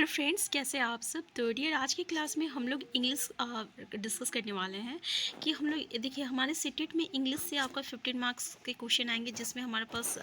Friends, कैसे हैं आप सब। तो डियर, आज की क्लास में हम लोग इंग्लिश डिस्कस करने वाले हैं कि हम लोग देखिए हमारे सीटेट में इंग्लिश से आपका 15 मार्क्स के क्वेश्चन आएंगे, जिसमें हमारे पास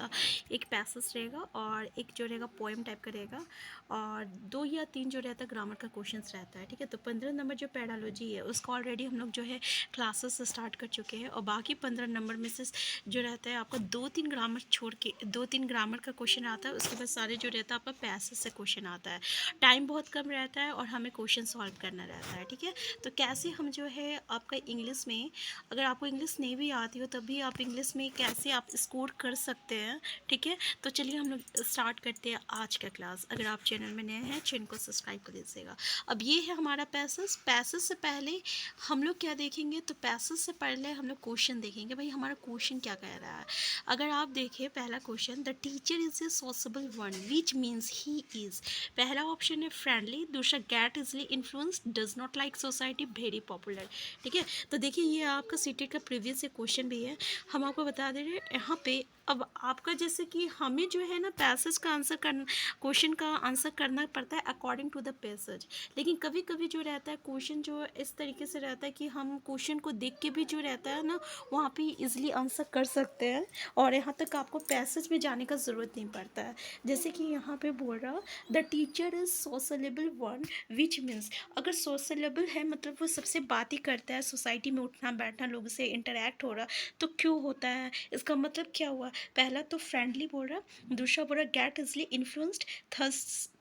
एक पैसेज रहेगा और एक जो रहेगा पोएम टाइप का रहेगा और 2 या 3 जो रहता है ग्रामर का क्वेश्चन रहता है। ठीक है, तो 15 नंबर जो पैडालॉजी है उसका ऑलरेडी हम लोग जो है क्लासेस स्टार्ट कर चुके हैं और बाकी 15 नंबर में से जो रहता है आपका 2-3 ग्रामर छोड़ के 2-3 ग्रामर का क्वेश्चन आता है। उसके बाद सारे जो रहता है आपका पैसेज से क्वेश्चन आता है। टाइम बहुत कम रहता है और हमें क्वेश्चन सॉल्व करना रहता है। ठीक है, तो कैसे हम जो है आपका इंग्लिश में, अगर आपको इंग्लिश नहीं भी आती हो तब भी आप इंग्लिश में कैसे आप स्कोर कर सकते हैं। ठीक है, तो चलिए हम लोग स्टार्ट करते हैं आज का क्लास। अगर आप चैनल में नए हैं, चैनल को सब्सक्राइब कर लीजिएगा। अब ये है हमारा पैसेज। पैसेज से पहले हम लोग क्या देखेंगे, तो पैसेज से पहले हम लोग क्वेश्चन देखेंगे। भाई हमारा क्वेश्चन क्या कह रहा है। अगर आप देखें पहला question, the teacher is a sociable one which means he is. पहला ऑप्शन है फ्रेंडली, दूसरा get easily influenced, does not like society, very popular. ठीक है, तो देखिए ये आपका सीटेट का प्रीवियस से क्वेश्चन भी है। हम आपको बता दे रहे हैं यहाँ पे। अब आपका जैसे कि हमें जो है ना पैसेज का आंसर करना, क्वेश्चन का आंसर करना पड़ता है अकॉर्डिंग टू द पैसेज। लेकिन कभी कभी जो रहता है क्वेश्चन जो इस तरीके से रहता है कि हम क्वेश्चन को देख के भी जो रहता है ना वहाँ पे इजीली आंसर कर सकते हैं और यहाँ तक आपको पैसेज में जाने का ज़रूरत नहीं पड़ता है। जैसे कि यहाँ पे बोल रहा the teacher is sociable one which means, अगर सोशलेबल है मतलब वो सबसे बात ही करता है, सोसाइटी में उठना बैठना, लोगों से इंटरेक्ट हो रहा, तो क्यों होता है, इसका मतलब क्या हुआ। पहला तो फ्रेंडली बोल रहा, दूसरा बोल रहा गेट इजली इन्फ्लुएंस्ड,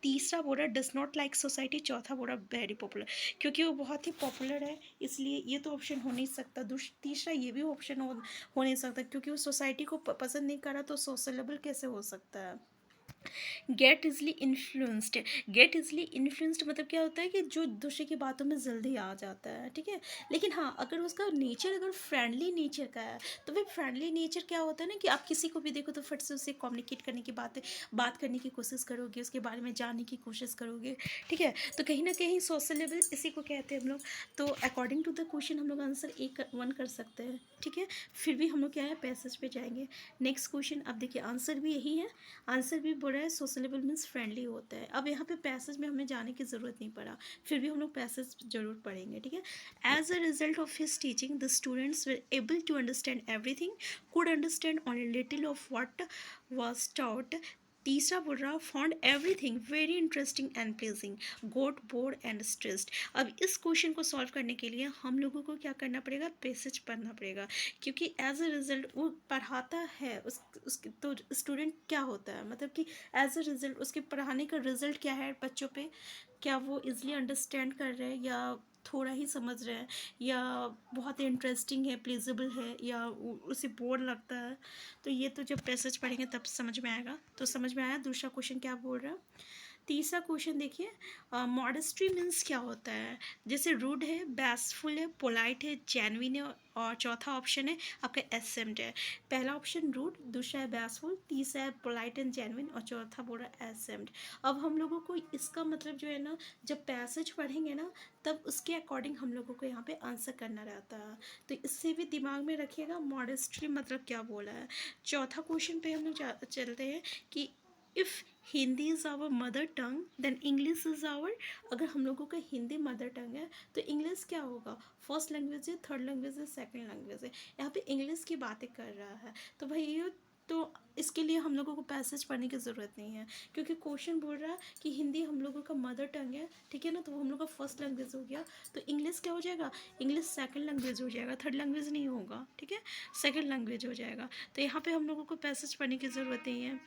तीसरा बोल रहा डज नॉट लाइक सोसाइटी, चौथा बोल रहा वेरी पॉपुलर। क्योंकि वो बहुत ही पॉपुलर है इसलिए ये तो ऑप्शन हो नहीं सकता। तीसरा ये भी ऑप्शन हो नहीं सकता क्योंकि वो सोसाइटी को पसंद नहीं कर रहा, तो सोशलेबल कैसे हो सकता है। Get easily influenced, get easily influenced मतलब क्या होता है कि जो दूसरे की बातों में जल्दी आ जाता है। ठीक है, लेकिन हाँ अगर उसका नेचर अगर फ्रेंडली नेचर का है तो भाई फ्रेंडली नेचर क्या होता है ना कि आप किसी को भी देखो तो फट से उससे कम्युनिकेट करने की बात करने की कोशिश करोगे, उसके बारे में जानने की कोशिश करोगे। ठीक है, तो कहीं ना कहीं सोशलेबल इसी को कहते हैं हम लोग। तो अकॉर्डिंग टू द क्वेश्चन हम लोग आंसर एक वन कर सकते हैं। ठीक है, फिर भी हम लोग क्या है पैसेज पे जाएंगे। नेक्स्ट क्वेश्चन, अब देखिए आंसर भी यही है। आंसर भी बोल रहा है सोशलेबल मीन्स फ्रेंडली होता है। अब यहाँ पे पैसेज में हमें जाने की ज़रूरत नहीं पड़ा, फिर भी हम लोग पैसेज जरूर पढ़ेंगे। ठीक है, as a result of his teaching the students were able to understand everything, could understand only little of what was taught. तीसरा बोल रहा found everything very interesting and pleasing, got bored and stressed. अब इस question को solve करने के लिए हम लोगों को क्या करना पड़ेगा, पैसेज पढ़ना पड़ेगा। क्योंकि एज अ रिजल्ट वो पढ़ाता है उसके तो स्टूडेंट क्या होता है, मतलब कि एज अ रिजल्ट उसके पढ़ाने का रिजल्ट क्या है बच्चों पे, क्या वो इजली अंडरस्टैंड कर रहे हैं या थोड़ा ही समझ रहे हैं या बहुत इंटरेस्टिंग है, प्लीजेबल है या उसे बोर लगता है। तो ये तो जब पैसेज पढ़ेंगे तब समझ में आएगा। तो समझ में आया दूसरा क्वेश्चन क्या बोल रहा है। तीसरा क्वेश्चन देखिए, मॉडेस्टी मीन्स क्या होता है। जैसे रूड है, बैसफुल है, पोलाइट है, जेन्युइन है और चौथा ऑप्शन है आपका एसेम्ड है। पहला ऑप्शन रूड, दूसरा है बैसफुल, तीसरा है पोलाइट एंड जेन्युइन और चौथा बोल रहा है एसेम्ड। अब हम लोगों को इसका मतलब जो है ना, जब पैसेज पढ़ेंगे ना तब उसके अकॉर्डिंग हम लोगों को यहाँ पे आंसर करना रहता है। तो इससे भी दिमाग में रखिएगा मॉडेस्टी मतलब क्या बोला है। चौथा क्वेश्चन पे हम लोग चलते हैं कि if Hindi is our mother tongue then English is our, अगर हम लोगों का हिंदी मदर टंग है तो इंग्लिश क्या होगा, फर्स्ट लैंग्वेज है, थर्ड लैंग्वेज है, सेकंड लैंग्वेज है। यहाँ पे इंग्लिश की बातें कर रहा है तो भाई ये तो इसके लिए हम लोगों को पैसेज पढ़ने की ज़रूरत नहीं है क्योंकि क्वेश्चन बोल रहा है कि हिंदी हम लोगों का मदर टंग है। ठीक है ना, तो वो हम लोग का फर्स्ट लैंग्वेज हो गया, तो इंग्लिश क्या हो जाएगा, इंग्लिश सेकंड लैंग्वेज हो जाएगा, थर्ड लैंग्वेज नहीं होगा। ठीक है, सेकंड लैंग्वेज हो जाएगा। तो यहाँ पे हम लोगों को पैसेज पढ़ने की ज़रूरत नहीं है।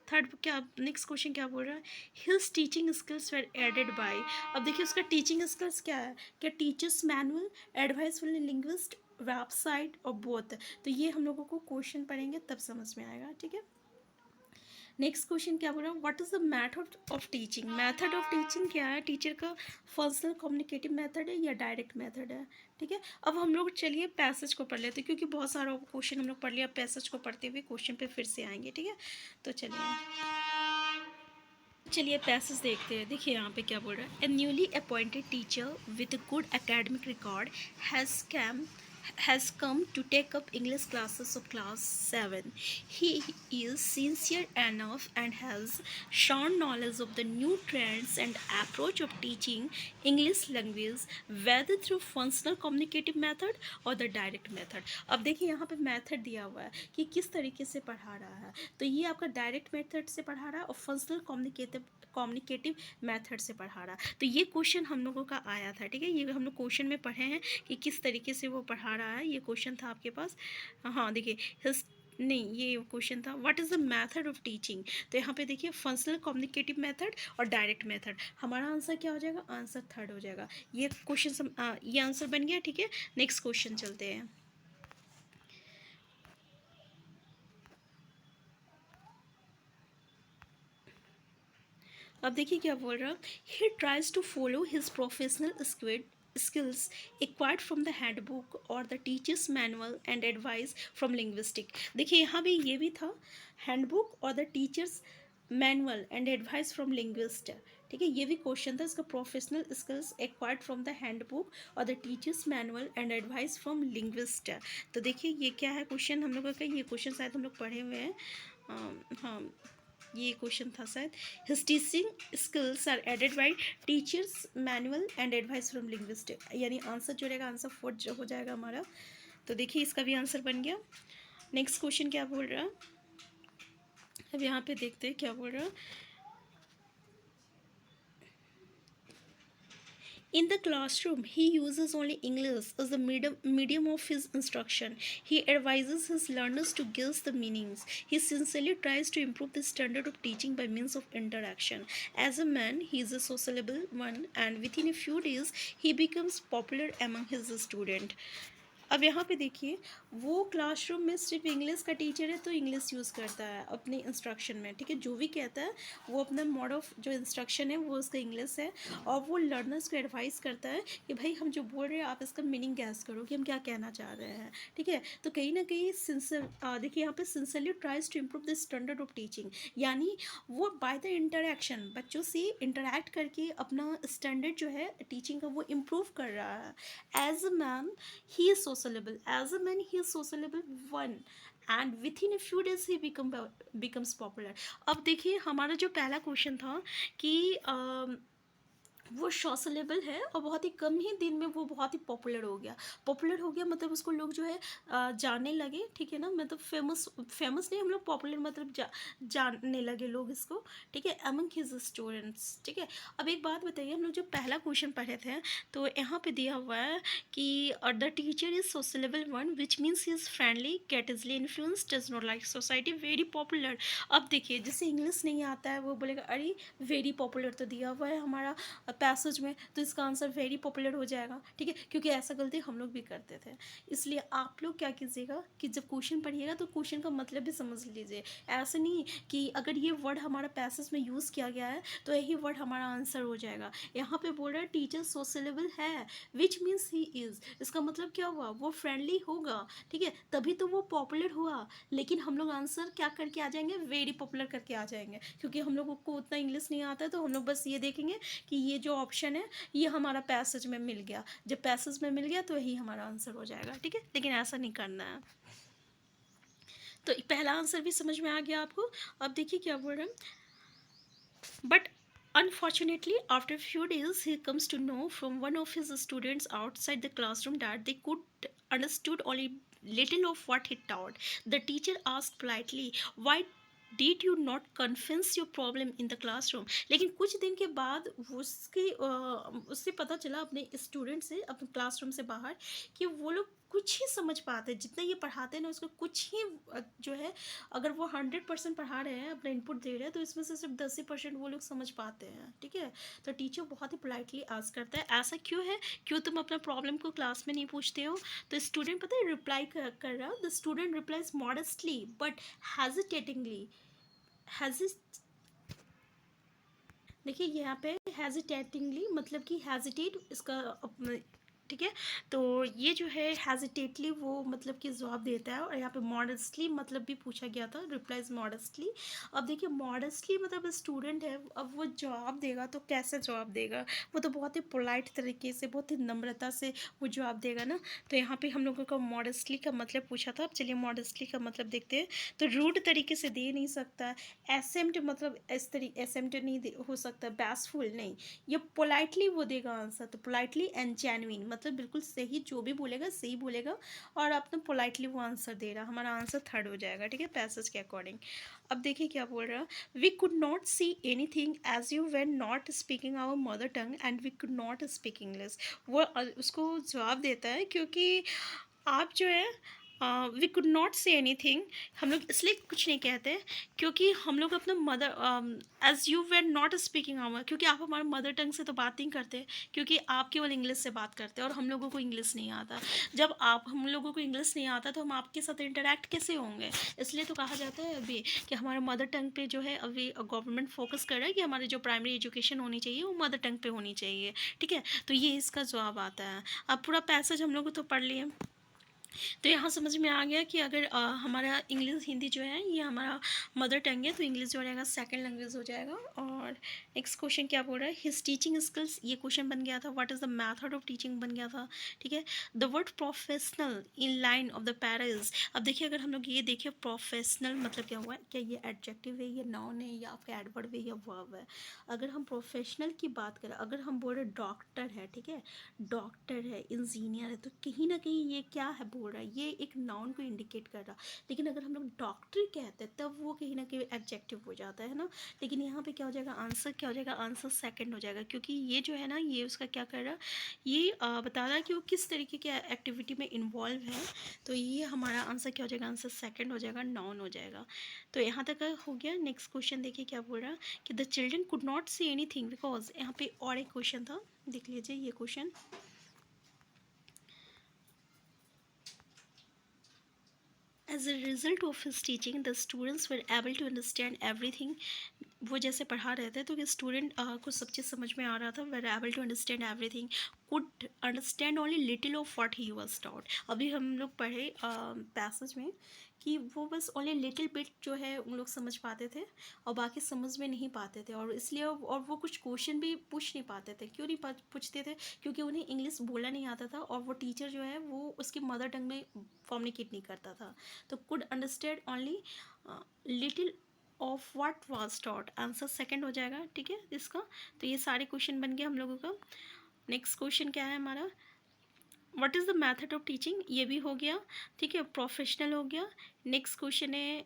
थर्ड क्या, नेक्स्ट क्वेश्चन क्या बोल रहा है, his teaching skills were aided by. अब देखिए उसका टीचिंग स्किल्स क्या है, क्या teachers manual, adviceful linguist, website और बोथ। तो ये हम लोगों को क्वेश्चन पढ़ेंगे तब समझ में आएगा। ठीक है, नेक्स्ट क्वेश्चन क्या बोल रहा है, what is the method of teaching. Method of teaching क्या है, टीचर का पर्सनल कम्युनिकेटिव मेथड है या डायरेक्ट मेथड है। ठीक है, अब हम लोग चलिए पैसेज को पढ़ लेते हैं क्योंकि बहुत सारा क्वेश्चन हम लोग पढ़ लिया, पैसेज को पढ़ते हुए क्वेश्चन पे फिर से आएंगे। ठीक है, तो चलिए पैसेज देखते हैं। देखिए यहाँ पे क्या बोल रहा है, a newly appointed teacher with good academic record has come has come to take up English classes of class 7. He is sincere enough and has shown knowledge of the new trends and approach of teaching English language, whether through functional communicative method और the direct method. अब देखिए यहाँ पे method दिया हुआ है कि किस तरीके से पढ़ा रहा है. तो ये आपका डायरेक्ट मेथड से पढ़ा रहा है और फंक्शनल कम्युनिकेटिव मेथड से पढ़ा रहा है. तो ये क्वेश्चन हम लोगों का आया था. ठीक है, ये हम लोग क्वेश्चन में पढ़े हैं कि किस तरीके से वो पढ़ा रहा है. ये क्वेश्चन था आपके पास. हाँ देखिए, नहीं, ये क्वेश्चन था what is the method of teaching. तो यहाँ पे देखिए फंक्शनल कम्युनिकेटिव मेथड और डायरेक्ट मेथड. हमारा आंसर क्या हो जाएगा? आंसर थर्ड हो जाएगा. ये क्वेश्चन ये आंसर बन गया. ठीक है, नेक्स्ट क्वेश्चन चलते हैं. अब देखिए क्या बोल रहा. He tries to follow his professional skills acquired from the handbook or the teacher's manual and advice from linguistic. देखिए यहाँ भी ये भी था हैंडबुक और the teacher's manual and advice from linguist. ठीक है, ये भी क्वेश्चन था इसका. Professional skills acquired from the handbook और the teacher's manual and advice from linguist. तो देखिए ये क्या है क्वेश्चन हम लोग का. ये क्वेश्चन शायद हम लोग पढ़े हुए हैं. हाँ, ये क्वेश्चन था शायद. His teaching skills are aided by teachers manual and advice from linguistic. यानी आंसर जो रहेगा आंसर फोर्थ जो हो जाएगा हमारा. तो देखिए इसका भी आंसर बन गया. नेक्स्ट क्वेश्चन क्या बोल रहा है. अब यहाँ पे देखते हैं क्या बोल रहा है. In the classroom, he uses only English as the medium of his instruction. He advises his learners to guess the meanings. He sincerely tries to improve the standard of teaching by means of interaction. As a man, he is a sociable one, and within a few days, he becomes popular among his students. अब यहाँ पे देखिए वो classroom में सिर्फ English का teacher है तो इंग्लिश यूज़ करता है अपने इंस्ट्रक्शन में. ठीक है, जो भी कहता है वो अपना मोड ऑफ जो इंस्ट्रक्शन है वो उसका इंग्लिश है. और वो लर्नर्स को एडवाइस करता है कि भाई हम जो बोल रहे हैं आप इसका मीनिंग गैस करो कि हम क्या कहना चाह रहे हैं. ठीक है, तो कहीं ना कहीं देखिए यहाँ पे sincerely tries to improve the standard of teaching. यानी वो बाय द इंटरेक्शन बच्चों से इंटरेक्ट करके अपना स्टैंडर्ड जो है टीचिंग का वो इम्प्रूव कर रहा है. As a man he is sociable. As a man, he is sociable one, and within a few days he becomes popular. अब देखिए हमारा जो पहला क्वेश्चन था कि वो सोशलेबल है और बहुत ही कम ही दिन में वो बहुत ही पॉपुलर हो गया. पॉपुलर हो गया मतलब उसको लोग जो है जानने लगे. ठीक है ना, मतलब फेमस नहीं, हम लोग पॉपुलर मतलब जानने लगे लोग इसको. ठीक है, अमंग हिज स्टूडेंट्स. ठीक है, अब एक बात बताइए, हम लोग जो पहला क्वेश्चन पढ़े थे तो यहाँ पे दिया हुआ है कि the teacher is sociable one which means he is friendly, get easily influence, does not like society, very popular. अब देखिए जिसे इंग्लिश नहीं आता है वो बोलेगा अरे वेरी पॉपुलर तो दिया हुआ है हमारा पैसेज में, तो इसका आंसर वेरी पॉपुलर हो जाएगा. ठीक है, क्योंकि ऐसा गलती हम लोग भी करते थे. इसलिए आप लोग क्या कीजिएगा कि जब क्वेश्चन पढ़िएगा तो क्वेश्चन का मतलब भी समझ लीजिए. ऐसे नहीं कि अगर ये वर्ड हमारा पैसेज में यूज़ किया गया है तो यही वर्ड हमारा आंसर हो जाएगा. यहाँ पे बोल रहा है टीचर सोशलेबल है विच मीन्स ही इज़. इसका मतलब क्या हुआ, वो फ्रेंडली होगा. ठीक है, तभी तो वो पॉपुलर हुआ. लेकिन हम लोग आंसर क्या करके आ जाएंगे, वेरी पॉपुलर करके आ जाएंगे, क्योंकि हम लोगों को उतना इंग्लिश नहीं आता है. तो हम लोग बस ये देखेंगे कि ये जो ऑप्शन है ये हमारा पैसेज में मिल गया. जब पैसेज में मिल गया तो यही हमारा आंसर हो जाएगा. ठीक है, लेकिन ऐसा नहीं करना है. तो पहला आंसर भी समझ में आ गया आपको. अब देखिए क्या बोल रहे हैं. But unfortunately, after a few days, he comes to know from one of his students outside the classroom that they could understood only little of what he taught. The teacher asked politely, "Why did you not confess your problem in the classroom?" लेकिन कुछ दिन के बाद उससे पता चला अपने student से, अपने क्लासरूम से बाहर, कि वो लोग कुछ ही समझ पाते हैं. जितना ये पढ़ाते हैं ना उसको कुछ ही जो है, अगर वो 100% पढ़ा रहे हैं, अपना इनपुट दे रहे हैं, तो इसमें से सिर्फ 10% वो लोग समझ पाते हैं. ठीक है, तो टीचर बहुत ही पोलाइटली आस्क करता है ऐसा क्यों है, क्यों तुम अपना प्रॉब्लम को क्लास में नहीं पूछते हो. तो स्टूडेंट पता है रिप्लाई कर रहा. The student replies modestly but hesitatingly. हेजिट देखिए यहाँ पे हेजिटेटिंगली मतलब कि हेजिटेट इसका ठीक है। तो ये जो है हेजिटेटली वो मतलब कि जवाब देता है, और यहाँ पे मॉडेस्टली मतलब भी पूछा गया था, रिप्लाइज मॉडेस्टली। अब देखिए मॉडेस्टली मतलब स्टूडेंट है, अब वो जवाब देगा तो कैसे जवाब देगा, वो तो बहुत ही पोलाइट तरीके से, बहुत ही नम्रता से वो जवाब देगा ना। तो यहाँ पे हम लोगों को मॉडेस्टली का मतलब पूछा था। अब चलिए मॉडेस्टली का मतलब देखते हैं। तो रूड तरीके से दे नहीं सकता, एसेम्प्ट मतलब इस तरीके एसेम्प्ट नहीं हो सकता, बैसफुल नहीं, ये पोलाइटली वो देगा आंसर। तो पोलाइटली एंड जेन्युइन मतलब बिल्कुल सही, जो भी बोलेगा सही बोलेगा, और अपना पोलाइटली वो आंसर दे रहा, हमारा आंसर थर्ड हो जाएगा, ठीक है, पैसेज के अकॉर्डिंग। अब देखिए क्या बोल रहा, we could not see anything as you were not speaking our mother tongue and we could not speak English. वो उसको जवाब देता है क्योंकि आप जो है we could not say anything, हम लोग इसलिए कुछ नहीं कहते क्योंकि हम लोग अपना mother as you were not speaking our, क्योंकि आप हमारे मदर टंग से तो बात नहीं करते, क्योंकि आप केवल इंग्लिश से बात करते हैं और हम लोगों को इंग्लिश नहीं आता। जब आप हम लोगों को इंग्लिश नहीं आता तो हम आपके साथ इंटरेक्ट कैसे होंगे। इसलिए तो कहा जाता है अभी कि हमारे मदर टंग पे जो है अभी गवर्नमेंट फोकस कर रहा है कि हमारी जो प्राइमरी एजुकेशन होनी चाहिए वो मदर टंग पे होनी चाहिए, ठीक है। तो ये इसका जवाब आता है। अब पूरा पैसेज हम लोग तो पढ़ लिए, तो यहाँ समझ में आ गया कि अगर हमारा इंग्लिश हिंदी जो है ये हमारा मदर टंग है, तो इंग्लिश जो रहेगा सेकंड लैंग्वेज हो जाएगा। और नेक्स्ट क्वेश्चन क्या बोल रहा है, हिज टीचिंग स्किल्स, ये क्वेश्चन बन गया था, what is the method of teaching बन गया था, ठीक है। The word professional in line of the para is, अब देखिए अगर हम लोग ये देखें प्रोफेशनल मतलब क्या हुआ है, क्या ये एडजेक्टिव है, ये नाउन है, या आपका एडवर्ब है, या वर्ब है। अगर हम प्रोफेशनल की बात करें, अगर हम बोल रहे डॉक्टर है, ठीक है, डॉक्टर है, इंजीनियर है, तो कहीं ना कहीं ये क्या है बोल रहा है, ये एक नाउन को इंडिकेट कर रहा। लेकिन अगर हम लोग डॉक्टर कहते हैं तब वो कहीं ना कहीं एडजेक्टिव हो जाता है ना। लेकिन यहाँ पे क्या हो जाएगा, आंसर क्या हो जाएगा, आंसर सेकंड हो जाएगा, क्योंकि ये जो है ना ये उसका क्या कर रहा, ये बता रहा है कि वो किस तरीके की एक्टिविटी में इन्वॉल्व है। तो ये हमारा आंसर क्या हो जाएगा, आंसर सेकंड हो जाएगा, नाउन हो जाएगा। तो यहाँ तक हो गया। नेक्स्ट क्वेश्चन देखिए क्या बोल रहा कि the children could not see any thing because, यहाँ पे और एक क्वेश्चन था, देख लीजिए ये question. As a result of his teaching, the students were able to understand everything. वो जैसे पढ़ा रहे थे तो स्टूडेंट को सब चीज़ समझ में आ रहा था, were able to understand everything, could understand only little of what he was taught. अभी हम लोग पढ़े पैसेज में कि वो बस ओनली लिटिल बिट जो है उन लोग समझ पाते थे और बाकी समझ में नहीं पाते थे, और इसलिए और वो कुछ क्वेश्चन भी पूछ नहीं पाते थे। क्यों नहीं पूछते थे, क्योंकि उन्हें इंग्लिश बोलना नहीं आता था, और वो टीचर जो है वो उसकी मदर टंग में कम्युनिकेट नहीं करता था। तो could understand only little of what was taught, answer second हो जाएगा, ठीक है इसका। तो ये सारे क्वेश्चन बन गए हम लोगों का। नेक्स्ट क्वेश्चन क्या है हमारा, what is the method of teaching, ये भी हो गया, ठीक है, प्रोफेशनल हो गया। नेक्स्ट क्वेश्चन है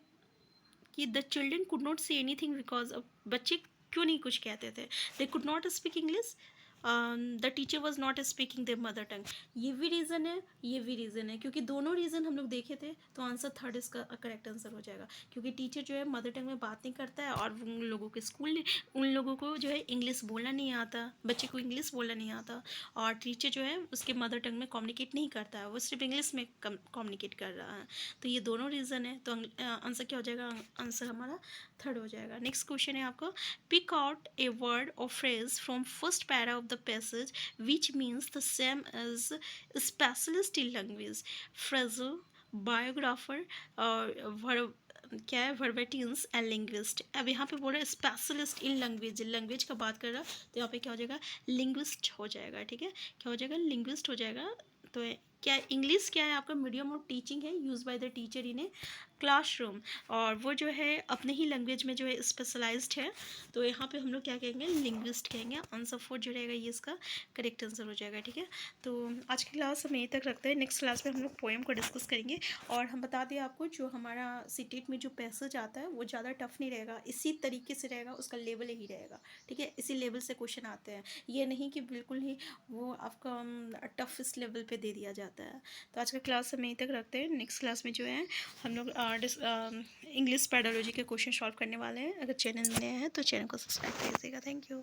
कि the children could not say any thing because, बच्चे क्यों नहीं कुछ कहते थे, they could not speak English, the teacher was not speaking there mother tongue. ये भी रीज़न है, ये भी रीज़न है, क्योंकि दोनों रीज़न हम लोग देखे थे, तो आंसर थर्ड इसका करेक्ट आंसर हो जाएगा। क्योंकि टीचर जो है मदर टंग में बात नहीं करता है, और उन लोगों के स्कूल उन लोगों को जो है इंग्लिश बोलना नहीं आता, बच्चे को इंग्लिश बोलना नहीं आता, और टीचर जो है उसके मदर टंग में कम्युनिकेट नहीं करता है, वो सिर्फ इंग्लिश में कम्युनिकेट कर रहा है। तो ये दोनों रीज़न है, तो आंसर क्या हो जाएगा, आंसर हमारा थर्ड हो जाएगा। नेक्स्ट क्वेश्चन है आपका, pick out a word or phrase from first para of the passage which means the same as specialist in language, phrasal, biographer और क्या है, वर्बेटिन्स एंड लिंग्विस्ट। अब यहाँ पे बोल रहा है स्पेशलिस्ट इन लैंग्वेज, लैंग्वेज का बात कर रहा तो यहाँ पे क्या हो जाएगा, लिंग्विस्ट हो जाएगा, ठीक है, क्या हो जाएगा, लिंग्विस्ट हो जाएगा। तो क्या इंग्लिश क्या है आपका मीडियम ऑफ टीचिंग है, use by the teacher in a classroom, और वो जो है अपने ही लैंग्वेज में जो है स्पेशलाइज्ड है। तो यहाँ पे हम लोग क्या कहेंगे, लिंग्विस्ट कहेंगे। आंसर फोर जो रहेगा ये इसका करेक्ट आंसर हो जाएगा, ठीक है। तो आज की क्लास हम यहीं तक रखते हैं, नेक्स्ट क्लास में हम लोग पोएम को डिस्कस करेंगे। और हम बता दें आपको, जो हमारा सीटेट में जो पैसेज आता है वो ज़्यादा टफ नहीं रहेगा, इसी तरीके से रहेगा, उसका लेवल ही रहेगा, ठीक है, इसी लेवल से क्वेश्चन आते हैं, ये नहीं कि बिल्कुल ही वो आपका टफेस्ट लेवल पे दे दिया जाता है। तो आज का क्लास हम यहीं तक रखते हैं, नेक्स्ट क्लास में जो है हम लोग इंग्लिश पेडोलॉजी के क्वेश्चन सॉल्व करने वाले हैं। अगर चैनल में नए हैं तो चैनल को सब्सक्राइब कीजिएगा। Thank you.